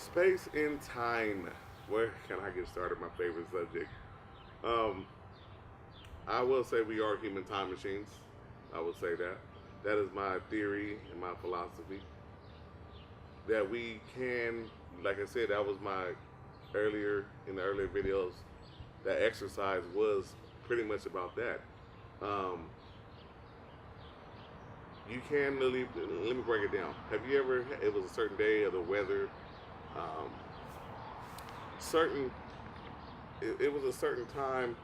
Space and time. Where can I get started? My favorite subject. Um, I will say we are human time machines. I will say that. That is my theory and my philosophy. That we can, like I said, that was my earlier in the earlier videos. That exercise was pretty much about that. Um, you can really let me break it down. Have you ever? It was a certain day of the weather. Um, certain it was a certain time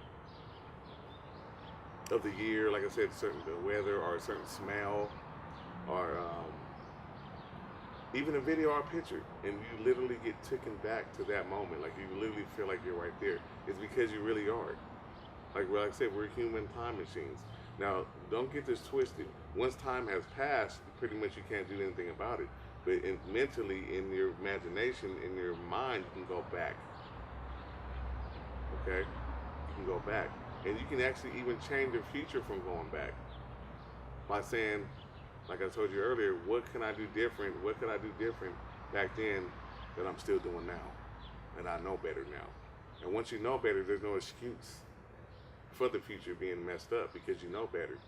of the year, like I said, certain the weather or a certain smell or even a video or a picture, and you literally get taken back to that moment. Like you literally feel like you're right there. It's because you really are. Like I said, we're human time machines. Now, don't get this twisted. Once time has passed, pretty much you can't do anything about it. But mentally, in your imagination, in your mind, you can go back. Okay, you can go back, and you can actually even change the future from going back by saying, like I told you earlier, what can I do different? What could I do different back then that I'm still doing now, and I know better now. And once you know better, there's no excuse for the future being messed up because you know better.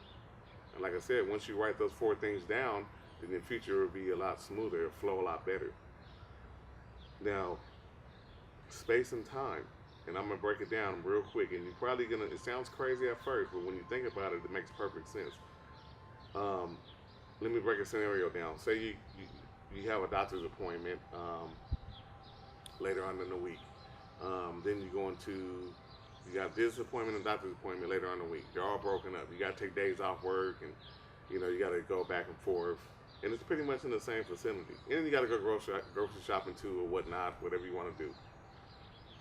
And like I said, once you write those four things down, then the future will be a lot smoother, it'll flow a lot better. Now, space and time, and I'm gonna break it down real quick. And you're probably gonna. It sounds crazy at first, but when you think about it, it makes perfect sense. Um, Let me break a scenario down. Say you have a doctor's appointment later on in the week. Then you go into you got this appointment and doctor's appointment later on in the week. They're all broken up. You got to take days off work, and you got to go back and forth. And it's pretty much in the same facility. And then you got to go grocery shopping too, or whatnot, whatever you want to do.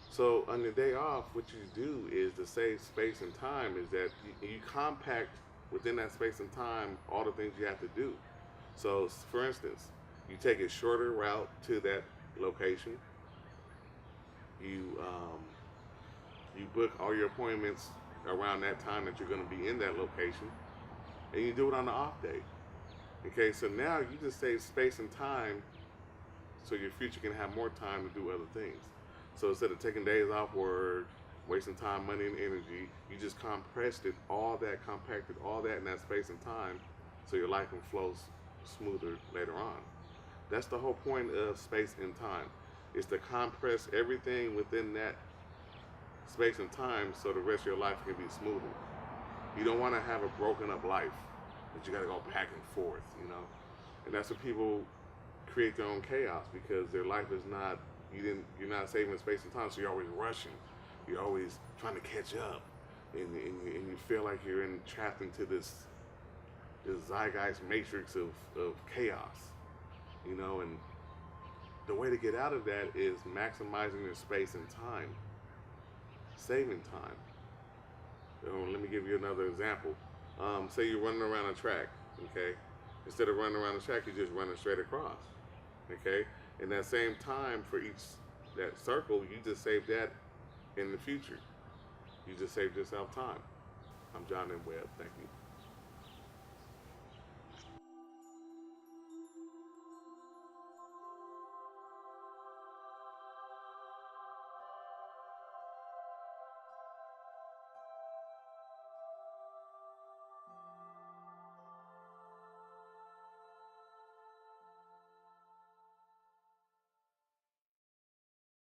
So on the day off, what you do is to save space and time is that you compact within that space and time all the things you have to do. So for instance, you take a shorter route to that location. You you book all your appointments around that time that you're going to be in that location, and you do it on the off day. Okay, so now you just save space and time, so your future can have more time to do other things. So instead of taking days off work, wasting time, money, and energy, you just compressed it, all that, compacted all that in that space and time, so your life can flow smoother later on. That's the whole point of space and time, is to compress everything within that space and time so the rest of your life can be smoother. You don't want to have a broken up life that you got to go back and forth. And that's what people create their own chaos because their life is not you're not saving space and time, so you're always rushing. You're always trying to catch up, and you feel like you're trapped into this zeitgeist matrix of chaos. And the way to get out of that is maximizing your space and time, saving time. Let me give you another example. Say you're running around a track, okay? Instead of running around the track, you're just running straight across, okay? In that same time for each that circle, you just save that in the future. You just saved yourself time. I'm John M. Webb. Thank you.